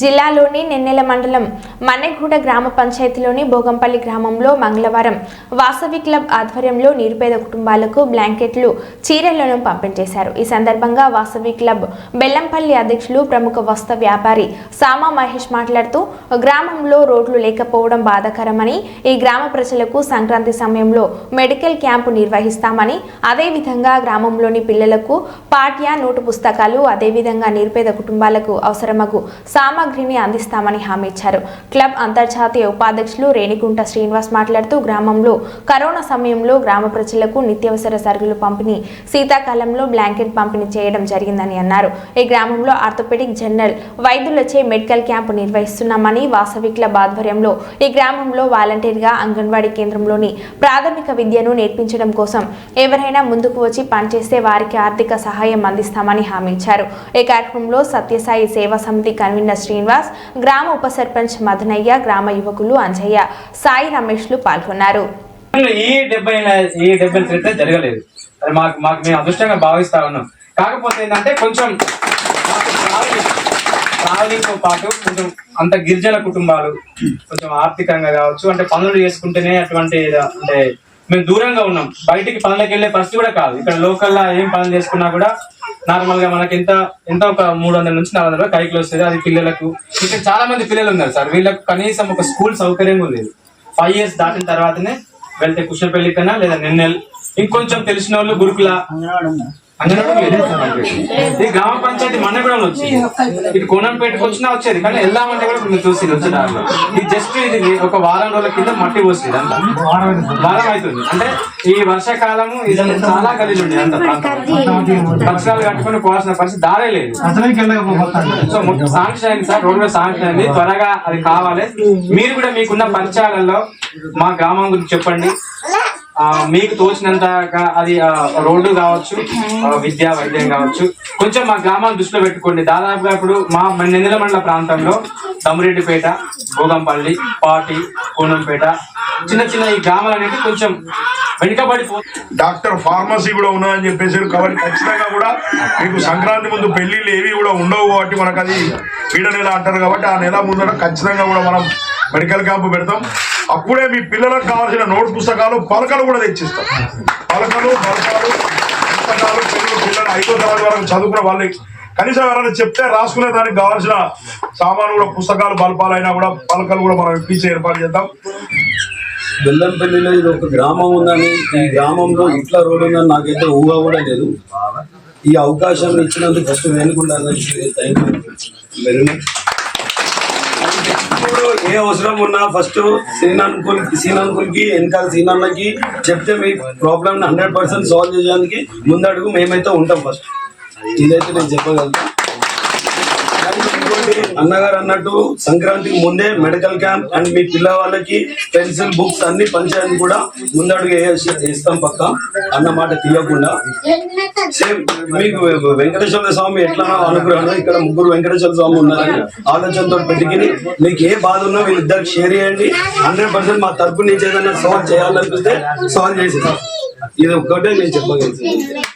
జిల్లాలోని నెన్నెల మండలం మన్నెగూడ గ్రామ పంచాయతీలోని భోగంపల్లి గ్రామంలో మంగళవారం వాసవి క్లబ్ ఆధ్వర్యంలో నిరుపేద కుటుంబాలకు బ్లాంకెట్లు, చీరలను పంపిణీ చేశారు. ఈ సందర్భంగా వాసవి క్లబ్ బెల్లంపల్లి అధ్యక్షులు ప్రముఖ వస్త్ర వ్యాపారి సామా మహేష్ మాట్లాడుతూ గ్రామంలో రోడ్లు లేకపోవడం బాధాకరమని, ఈ గ్రామ ప్రజలకు సంక్రాంతి సమయంలో మెడికల్ క్యాంపు నిర్వహిస్తామని, అదేవిధంగా గ్రామంలోని పిల్లలకు పాఠ్య నోటు పుస్తకాలు, అదేవిధంగా నిరుపేద కుటుంబాలకు అవసరమగు సామగ్రిని అందిస్తామని హామీ ఇచ్చారు. క్లబ్ అంతర్జాతీయ ఉపాధ్యక్షులు రేణిగుంట శ్రీనివాస్ మాట్లాడుతూ గ్రామంలో కరోనా సమయంలో గ్రామ ప్రజలకు నిత్యావసర సరుకులు పంపిణీ, శీతాకాలంలో బ్లాంకెట్ పంపిణీ చేయడం జరిగిందని అన్నారు. ఈ గ్రామంలో ఆర్థోపెడిక్ జనరల్ వైద్యులచే మెడికల్ క్యాంపు నిర్వహిస్తున్నామని, వాసవి క్లబ్ ఆధ్వర్యంలో ఈ గ్రామంలో వాలంటీర్గా అంగన్వాడీ కేంద్రంలోని ప్రాథమిక విద్యను నేర్పించడం కోసం ఎవరైనా ముందుకు వచ్చి పనిచేస్తే వారికి ఆర్థిక సహాయం అందిస్తామని హామీ ఇచ్చారు. ఈ కార్యక్రమంలో సత్యసాయి సేవా సమితి కన్వీనర్ శ్రీనివాస్, గ్రామ ఉప సర్పంచ్ మదనయ్య, గ్రామ యువకులు అంజయ్య, సాయి రమేష్లు పాల్గొన్నారు. ఈ 70 చరిత్ర జరగలేదు. అది మాకు మేము అదృష్టంగా భావిస్తా ఉన్నాం. కాకపోతే ఏంటంటే కొంచెం ట్రావెలింగ్ తో పాటు కొంచెం అంత గిరిజన కుటుంబాలు కొంచెం ఆర్థికంగా కావచ్చు, అంటే పనులు చేసుకుంటేనే అటువంటి అంటే మేము దూరంగా ఉన్నాం. బయటికి పనులకు వెళ్ళే పరిస్థితి కూడా కాదు. ఇక్కడ లోకల్లా ఏం పనులు చేసుకున్నా కూడా నార్మల్ గా మనకి ఎంత ఒక 300 నుంచి 400 కైకిలు వస్తుంది. అది పిల్లలకు ఇక్కడ చాలా మంది పిల్లలు ఉన్నారు సార్. వీళ్ళకు కనీసం ఒక స్కూల్ సౌకర్యం లేదు. 5 years దాటిన తర్వాతనే వెళ్తే కుషనపల్లి కన్నా లేదా నెన్నెల్, ఇంకొంచెం తెలిసిన వాళ్ళు గురుకుల ఈ గ్రామ పంచాయతీ మన్నగూడలో వచ్చింది. ఇటు కోనంపేటకు వచ్చినా వచ్చేది, కానీ వెళ్దామంటే కూడా మీరు చూసి వచ్చేదారిలో ఇది జస్ట్ ఇది ఒక వారం రోజుల కింద మట్టి పోసింది. అంత వారం అవుతుంది. అంటే ఈ వర్షాకాలము ఇది చాలా గలీజ్ ఉంది. అంత పక్షాలు కట్టుకుని పోవాల్సిన పరిస్థితి దారే లేదు. సో శాంక్షన్ అయింది సార్, రోడ్ మీద శాంక్షన్ అయింది. త్వరగా అది కావాలి. మీరు కూడా మీకున్న పరిచయాలలో మా గ్రామం గురించి చెప్పండి. మీకు తోచినంత అది రోడ్డు కావచ్చు, విద్యా వైద్యం కావచ్చు, కొంచెం మా గ్రామాన్ని దృష్టిలో పెట్టుకోండి. దాదాపుగా ఇప్పుడు మా నెన్నెల మండల ప్రాంతంలో తమ్మిరెడ్డిపేట, భోగంపల్లి, పాటి, కోనంపేట, చిన్న ఈ గ్రామాలు అనేవి కొంచెం వెనుకబడిపో. డాక్టర్ ఫార్మసీ కూడా ఉన్నదని చెప్పేసారు. కాబట్టి ఖచ్చితంగా కూడా మీకు సంక్రాంతి ముందు పెళ్లిళ్ళు ఏవి కూడా ఉండవు. కాబట్టి మనకు అది పీడ నెల అంటారు. కాబట్టి ఆ నెల ముందర ఖచ్చితంగా కూడా మనం మెడికల్ క్యాంపు పెడతాం. అప్పుడే మీ పిల్లలకు కావాల్సిన నోట్ పుస్తకాలు, పలకలు కూడా తెచ్చిస్తాం. పలకలు పుస్తకాలు పిల్లలు 5వ తరగతి వరకు చదువుకున్న వాళ్ళకి కనీసం ఎవరైనా చెప్తే రాసుకునే దానికి కావాల్సిన సామాను కూడా, పుస్తకాలు, బల్పాలైనా కూడా, పలకలు కూడా మనం ఇప్పించి ఏర్పాటు చేద్దాం. బెల్లంపల్లిలో ఇది ఒక గ్రామం ఉందని, ఈ గ్రామంలో ఇట్లా రోడ్డు ఉందని నాకైతే ఊహ కూడా లేదు. ఈ అవకాశం ఇచ్చినందుకు ఫస్ట్ వేనుకుంటా. Very much. ఏ అవసరం ఉన్నా ఫస్ట్ సీనంకుల్కి వెనకాల సీనన్నకి చెప్తే మీ ప్రాబ్లమ్ 100% సాల్వ్ చేయడానికి ముందడుగు మేమైతే ఉంటాం. ఫస్ట్ ఇదైతే నేను చెప్పగలుగుతాను. అన్నగారు అన్నట్టు సంక్రాంతికి ముందే మెడికల్ క్యాంప్ అండ్ మీ పిల్లవాళ్ళకి పెన్సిల్, బుక్స్ అన్ని పంచాయతీ కూడా ముందడుగు వేస్తాం పక్క అన్నమాట తీయకుండా. సేమ్ మీకు వెంకటేశ్వర స్వామి ఎట్లా అనుగ్రహం, ఇక్కడ 3 వెంకటేశ్వర స్వామి ఉన్నారని ఆలోచనతో పెట్టుకుని మీకు ఏ బాధ ఉన్నా వీళ్ళిద్దరికి షేర్ చేయండి. 100% మా తరపు నుంచి ఏదైనా సాల్వ్ చేయాలనిపిస్తే సాల్వ్ చేసేస్తాం. ఇది ఒక్కటే నేను చెప్పగలుగుతాను.